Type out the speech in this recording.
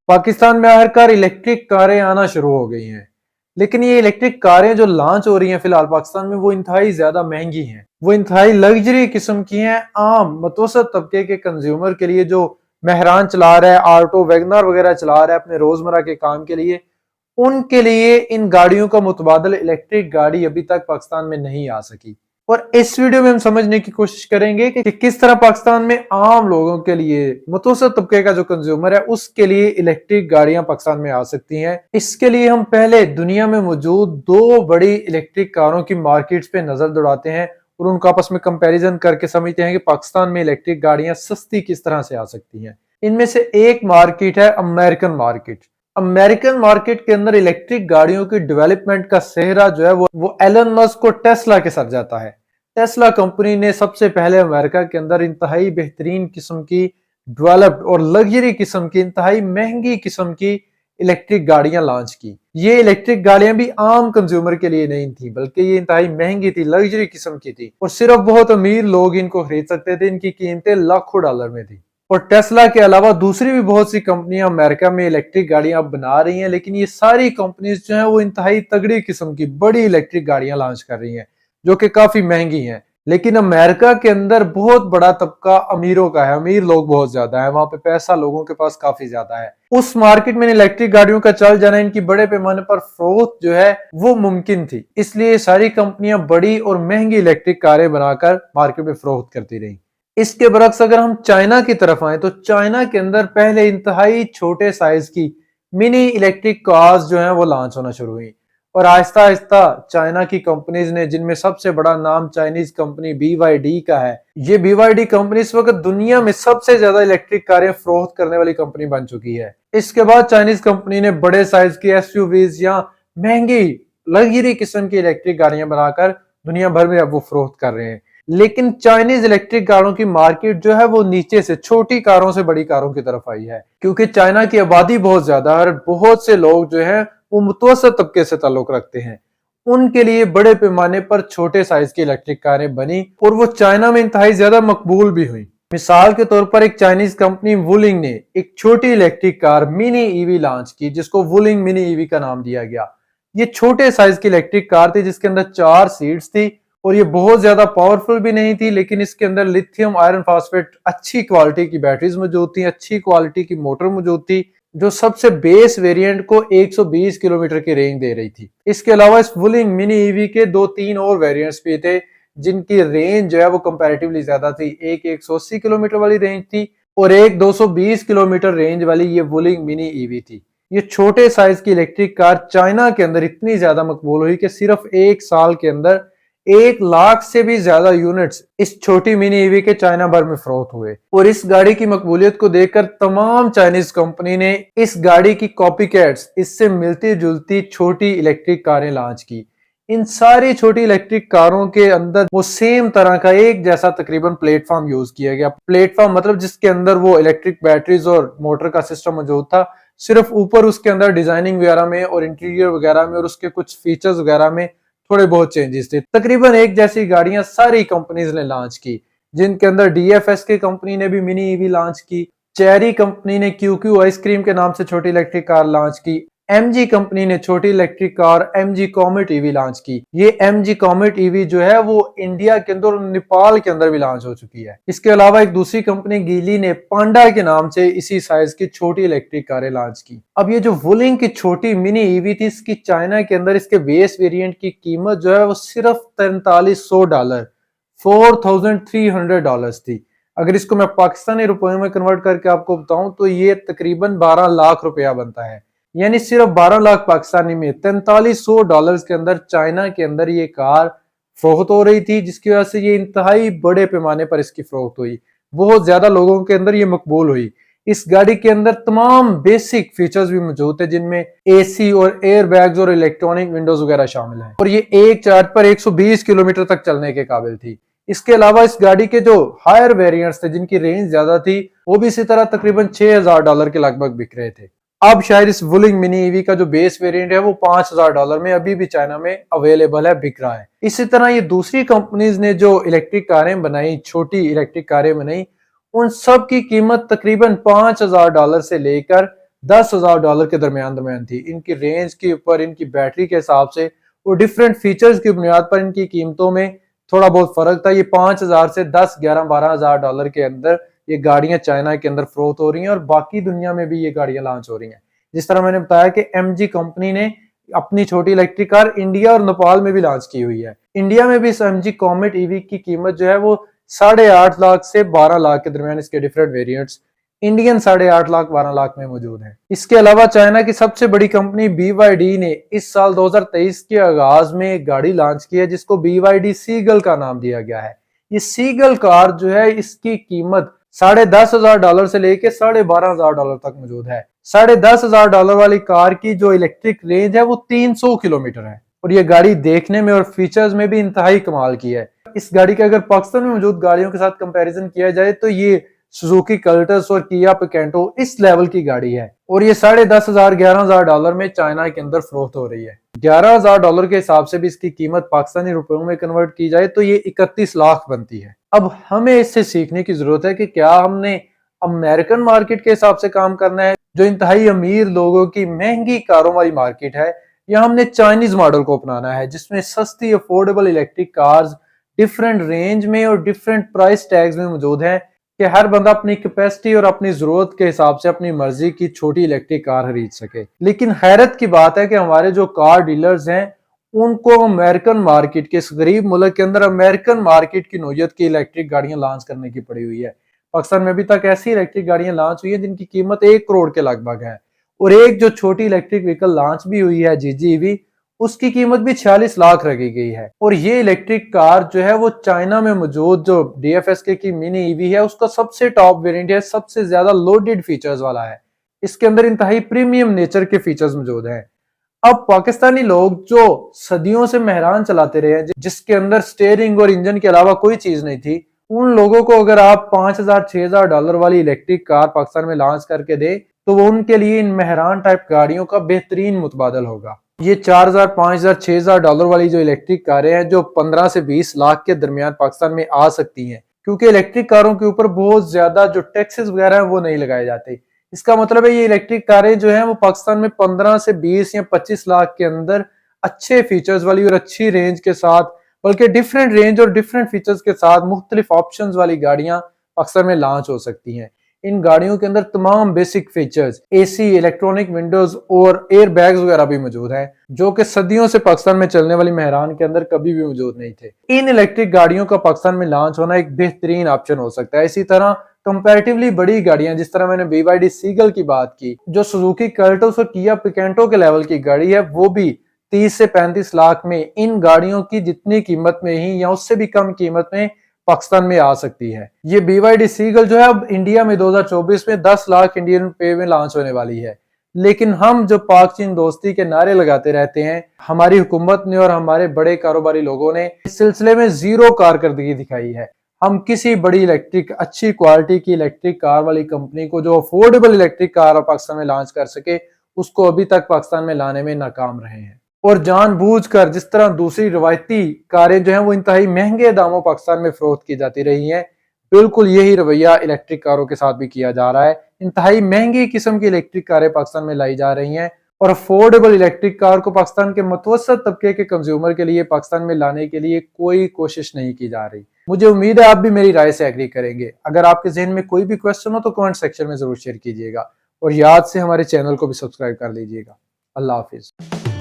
पाकिस्तान में आखिरकार इलेक्ट्रिक कारें आना शुरू हो गई हैं। लेकिन ये इलेक्ट्रिक कारें जो लॉन्च हो रही हैं फिलहाल पाकिस्तान में, वो इंतहाई ज्यादा महंगी हैं। वो इंतहाई लग्जरी किस्म की हैं। आम मतवसत तबके के कंज्यूमर के लिए जो मेहरान चला रहा है, ऑल्टो वैगनर वगैरह चला रहा है अपने रोजमर्रा के काम के लिए, उनके लिए इन गाड़ियों का मुतबादल इलेक्ट्रिक गाड़ी अभी तक पाकिस्तान में नहीं आ सकी। और इस वीडियो में हम समझने की कोशिश करेंगे कि किस तरह पाकिस्तान में आम लोगों के लिए, मुतवसत तबके का जो कंज्यूमर है उसके लिए इलेक्ट्रिक गाड़ियां पाकिस्तान में आ सकती हैं। इसके लिए हम पहले दुनिया में मौजूद दो बड़ी इलेक्ट्रिक कारों की मार्केट्स पे नजर दौड़ाते हैं और उनका आपस में कंपैरिजन करके समझते हैं कि पाकिस्तान में इलेक्ट्रिक गाड़ियां सस्ती किस तरह से आ सकती हैं। इनमें से एक मार्केट है अमेरिकन मार्केट। अमेरिकन मार्केट के अंदर इलेक्ट्रिक गाड़ियों की डेवलपमेंट का सेहरा जो है वो एलन मस्क को टेस्ला के सर जाता है। टेस्ला कंपनी ने सबसे पहले अमेरिका के अंदर इंतहाई बेहतरीन किस्म की डेवलप्ड और लग्जरी किस्म की, इंतहाई महंगी किस्म की इलेक्ट्रिक गाड़ियां लॉन्च की। ये इलेक्ट्रिक गाड़ियां भी आम कंज्यूमर के लिए नहीं थी, बल्कि ये इंतहाई महंगी थी, लग्जरी किस्म की थी और सिर्फ बहुत अमीर लोग इनको खरीद सकते थे। इनकी कीमतें लाखों डॉलर में थी। और टेस्ला के अलावा दूसरी भी बहुत सी कंपनियां अमेरिका में इलेक्ट्रिक गाड़ियां बना रही हैं, लेकिन ये सारी कंपनीज जो हैं वो इंतहाई तगड़ी किस्म की बड़ी इलेक्ट्रिक गाड़ियां लॉन्च कर रही हैं जो कि काफी महंगी हैं। लेकिन अमेरिका के अंदर बहुत बड़ा तबका अमीरों का है, अमीर लोग बहुत ज्यादा है, वहां पे पैसा लोगों के पास काफी ज्यादा है। उस मार्केट में इलेक्ट्रिक गाड़ियों का चल जाना, इनकी बड़े पैमाने पर फरोख्त जो है वो मुमकिन थी, इसलिए सारी कंपनियां बड़ी और महंगी इलेक्ट्रिक कारें बनाकर मार्केट में फरोख्त करती रही। इसके बरक्स अगर हम चाइना की तरफ आए तो चाइना के अंदर पहले इंतहाई छोटे साइज की मिनी इलेक्ट्रिक कार्स जो हैं वो लॉन्च होना शुरू हुई और आहिस्ता आहिस्ता चाइना की कंपनीज ने, जिनमें सबसे बड़ा नाम चाइनीज कंपनी BYD का है, ये BYD कंपनी इस वक्त दुनिया में सबसे ज्यादा इलेक्ट्रिक कारें फरोख्त करने वाली कंपनी बन चुकी है। इसके बाद चाइनीज कंपनी ने बड़े साइज की SUVs या महंगी लग्जरी किस्म की इलेक्ट्रिक गाड़ियां बनाकर दुनिया भर में अब वो फरोख्त कर रहे हैं। लेकिन चाइनीज इलेक्ट्रिक कारों की मार्केट जो है वो नीचे से छोटी कारों से बड़ी कारों की तरफ आई है, क्योंकि चाइना की आबादी बहुत ज्यादा है और बहुत से लोग जो है वो मुतवसत तबके से ताल्लुक रखते हैं। उनके लिए बड़े पैमाने पर छोटे साइज की इलेक्ट्रिक कारें बनी और वो चाइना में इंतहाई ज्यादा मकबूल भी हुई। मिसाल के तौर पर एक चाइनीज कंपनी वुलिंग ने एक छोटी electric car mini EV launch की, जिसको वुलिंग मिनी ईवी का नाम दिया गया। ये छोटे साइज की इलेक्ट्रिक कार थी जिसके अंदर 4 सीट्स थी और ये बहुत ज्यादा पावरफुल भी नहीं थी, लेकिन इसके अंदर लिथियम आयरन फास्फेट अच्छी क्वालिटी की बैटरीज मौजूद थी, अच्छी क्वालिटी की मोटर मौजूद थी, जो सबसे बेस वेरिएंट को 120 किलोमीटर की रेंज दे रही थी। इसके अलावा इस वुलिंग मिनी ईवी के 2-3 और वेरिएंट्स भी थे जिनकी रेंज जो है वो कंपैरेटिवली ज्यादा थी। एक 180 किलोमीटर वाली रेंज थी और एक 220 किलोमीटर रेंज वाली ये वुलिंग मिनी ईवी थी। ये छोटे साइज की इलेक्ट्रिक कार चाइना के अंदर इतनी ज्यादा मकबूल हुई कि सिर्फ 1 साल के अंदर 1 लाख से भी ज्यादा यूनिट्स इस छोटी मिनी ईवी के चाइना भर में फरोख्त हुए। और इस गाड़ी की मकबूलियत को देखकर तमाम चाइनीज कंपनी ने इस गाड़ी की कॉपी कैट्स, इससे मिलती जुलती छोटी इलेक्ट्रिक कारें लॉन्च की। इन सारी छोटी इलेक्ट्रिक कारों के अंदर वो सेम तरह का एक जैसा तकरीबन प्लेटफॉर्म यूज किया गया। प्लेटफॉर्म मतलब जिसके अंदर वो इलेक्ट्रिक बैटरीज और मोटर का सिस्टम मौजूद था, सिर्फ ऊपर उसके अंदर डिजाइनिंग वगैरह में और इंटीरियर वगैरह में और उसके कुछ फीचर्स वगैरह में थोड़े बहुत चेंजेस थे। तकरीबन एक जैसी गाड़ियां सारी कंपनीज ने लॉन्च की, जिनके अंदर DFSK कंपनी ने भी मिनी ईवी लॉन्च की, चेरी कंपनी ने QQ आइसक्रीम के नाम से छोटी इलेक्ट्रिक कार लॉन्च की, MG कंपनी ने छोटी electric car MG comet EV launch की। ये MG कॉमेट ईवी जो है वो इंडिया के अंदर और नेपाल के अंदर भी लॉन्च हो चुकी है। इसके अलावा एक दूसरी कंपनी गीली ने पांडा के नाम से इसी साइज की छोटी इलेक्ट्रिक कारें लॉन्च की। अब ये जो वुलिंग की छोटी मिनी ईवी थी, इसकी चाइना के अंदर इसके बेस वेरिएंट की कीमत जो है वो सिर्फ $4300, $4300 थी। अगर इसको मैं पाकिस्तानी रुपयों में कन्वर्ट करके आपको बताऊं तो ये तकरीबन 12 लाख रुपया बनता है। यानी सिर्फ 12 लाख पाकिस्तानी में $4300 के अंदर चाइना के अंदर ये कार फरोख्त हो रही थी, जिसकी वजह से ये इंतहाई बड़े पैमाने पर इसकी फरोख्त हुई, बहुत ज्यादा लोगों के अंदर ये मकबूल हुई। इस गाड़ी के अंदर तमाम बेसिक फीचर्स भी मौजूद थे, जिनमें AC और एयर बैग्स और इलेक्ट्रॉनिक विंडोज वगैरह शामिल हैं और ये एक चार्ज पर 120 किलोमीटर तक चलने के काबिल थी। इसके अलावा इस गाड़ी के जो हायर वेरिएंट्स थे, जिनकी रेंज ज्यादा थी, वो भी इसी तरह तकरीबन $6000 के लगभग बिक रहे थे। अब शायद इस वुलिंग मिनी ईवी का जो बेस वेरिएंट है वो $5000 में अभी भी चाइना में अवेलेबल है, बिक रहा है। इसी तरह ये दूसरी कंपनीज ने जो इलेक्ट्रिक कारें बनाई, छोटी इलेक्ट्रिक कारें बनाई, उन सब की कीमत तकरीबन $5000 से लेकर $10,000 के दरमियान थी। इनकी रेंज के ऊपर, इनकी बैटरी के हिसाब से और डिफरेंट फीचर्स की बुनियाद पर इनकी कीमतों में थोड़ा बहुत फर्क था। ये 5,000 से 10, 11, $12,000 के अंदर ये गाड़ियां चाइना के अंदर फरोख्त हो रही हैं और बाकी दुनिया में भी ये गाड़ियां लॉन्च हो रही हैं। जिस तरह मैंने बताया कि MG कंपनी ने अपनी छोटी इलेक्ट्रिक कार इंडिया और नेपाल में भी लॉन्च की हुई है। इंडिया में भी इस MG कॉमेट EV की कीमत जो है वो 8.5 लाख से 12 लाख के दरमियान इसके different variants Indian 8.5 lakh 12 lakh में मौजूद है। इसके अलावा चाइना की सबसे बड़ी कंपनी BYD ने इस साल 2023 के आगाज में एक गाड़ी लॉन्च की है जिसको BYD सीगल का नाम दिया गया है। ये सीगल कार जो है इसकी कीमत $10,500 से लेके $12,500 तक मौजूद है। $10,500 वाली कार की जो इलेक्ट्रिक रेंज है वो 300 किलोमीटर है और ये गाड़ी देखने में और फीचर्स में भी इंतहाई कमाल की है। इस गाड़ी का अगर पाकिस्तान में मौजूद गाड़ियों के साथ कंपैरिजन किया जाए तो ये सुजुकी कल्टस और किया पिकेंटो इस लेवल की गाड़ी है और ये $10,500 $11,000 में चाइना के अंदर फरोख्त हो रही है। $11,000 के हिसाब से भी इसकी कीमत पाकिस्तानी रुपयों में कन्वर्ट की जाए तो ये 31 लाख बनती है। अब हमें इससे सीखने की जरूरत है कि क्या हमने अमेरिकन मार्केट के हिसाब से काम करना है जो इंतहाई अमीर लोगों की महंगी कारों वाली मार्केट है, या हमने चाइनीज मॉडल को अपनाना है जिसमें सस्ती affordable electric cars different range में और डिफरेंट प्राइस टैग्स में मौजूद है कि हर बंदा अपनी कैपेसिटी और अपनी जरूरत के हिसाब से अपनी मर्जी की छोटी इलेक्ट्रिक कार खरीद सके। लेकिन हैरत की बात है कि हमारे जो कार डीलर्स हैं उनको अमेरिकन मार्केट के, इस गरीब मुल्क के अंदर अमेरिकन मार्केट की नौयत की इलेक्ट्रिक गाड़ियां लॉन्च करने की पड़ी हुई है। पाकिस्तान में अभी तक ऐसी इलेक्ट्रिक गाड़ियां लॉन्च हुई है जिनकी कीमत 1 करोड़ के लगभग है और एक जो छोटी इलेक्ट्रिक व्हीकल लॉन्च भी हुई है GG EV, उसकी कीमत भी 46 लाख रखी गई है। और ये इलेक्ट्रिक कार जो है वो चाइना में मौजूद जो DFSK की मिनी EV है उसका सबसे टॉप वेरिएंट है, सबसे ज्यादा लोडेड फीचर्स वाला है। इसके अंदर इंतहाई प्रीमियम नेचर के फीचर्स मौजूद हैं। अब पाकिस्तानी लोग जो सदियों से मेहरान चलाते रहे हैं जिसके अंदर स्टीयरिंग और इंजन के अलावा कोई चीज नहीं थी, उन लोगों को अगर आप $5,000-6,000 वाली इलेक्ट्रिक कार पाकिस्तान में लॉन्च करके दे तो वो उनके लिए इन मेहरान टाइप गाड़ियों का बेहतरीन मुतबादल होगा। ये $4,000, $5,000, $6,000 वाली जो इलेक्ट्रिक कारें हैं जो 15 से 20 लाख के दरमियान पाकिस्तान में आ सकती हैं, क्योंकि इलेक्ट्रिक कारों के ऊपर बहुत ज्यादा जो टैक्सेस वगैरह हैं वो नहीं लगाए जाते। इसका मतलब है ये इलेक्ट्रिक कारें जो हैं वो पाकिस्तान में 15 से 20 या 25 लाख के अंदर अच्छे फीचर्स वाली और अच्छी रेंज के साथ, बल्कि डिफरेंट रेंज और डिफरेंट फीचर्स के साथ मुख्तलिफ ऑप्शंस वाली गाड़ियां पाकिस्तान में लॉन्च हो सकती हैं। इन गाड़ियों के अंदर तमाम basic features, AC, electronic Windows और एयर बैग्स वगैरह भी मौजूद हैं जो कि सदियों से पाकिस्तान में चलने वाली मेहरान के अंदर कभी भी मौजूद नहीं थे। इन इलेक्ट्रिक गाड़ियों का पाकिस्तान में लॉन्च होना एक बेहतरीन ऑप्शन हो सकता है। इसी तरह कंपैरेटिवली बड़ी गाड़ियां, जिस तरह मैंने BYD सीगल की बात की, जो सुजुकी कर्टस और किया पिकेंटो के लेवल की गाड़ी है, वो भी 30 से 35 लाख में इन गाड़ियों की जितनी कीमत में ही या उससे भी कम कीमत में पाकिस्तान में आ सकती है। ये BYD सीगल जो है अब इंडिया में 2024 में 10 लाख इंडियन रुपए में लॉन्च होने वाली है। लेकिन हम जो पाक चीन दोस्ती के नारे लगाते रहते हैं, हमारी हुकूमत ने और हमारे बड़े कारोबारी लोगों ने इस सिलसिले में जीरो कारकर्दगी दिखाई है। हम किसी बड़ी इलेक्ट्रिक अच्छी क्वालिटी की इलेक्ट्रिक कार वाली कंपनी को जो अफोर्डेबल इलेक्ट्रिक कार पाकिस्तान में लॉन्च कर सके उसको अभी तक पाकिस्तान में लाने में नाकाम रहे हैं। और जानबूझकर जिस तरह दूसरी रवायती कारें जो हैं वो इंतहाई महंगे दामों पाकिस्तान में फरोख्त की जाती रही हैं, बिल्कुल यही रवैया इलेक्ट्रिक कारों के साथ भी किया जा रहा है। इंतहाई महंगी किस्म की इलेक्ट्रिक कारें पाकिस्तान में लाई जा रही हैं और अफोर्डेबल इलेक्ट्रिक कार को पाकिस्तान के मुतवस्सित तबके के कंज्यूमर के लिए पाकिस्तान में लाने के लिए कोई कोशिश नहीं की जा रही। मुझे उम्मीद है आप भी मेरी राय से एग्री करेंगे। अगर आपके जहन में कोई भी क्वेश्चन हो तो कमेंट सेक्शन में जरूर शेयर कीजिएगा और याद से हमारे चैनल को भी सब्सक्राइब कर लीजिएगा। अल्लाह हाफिज।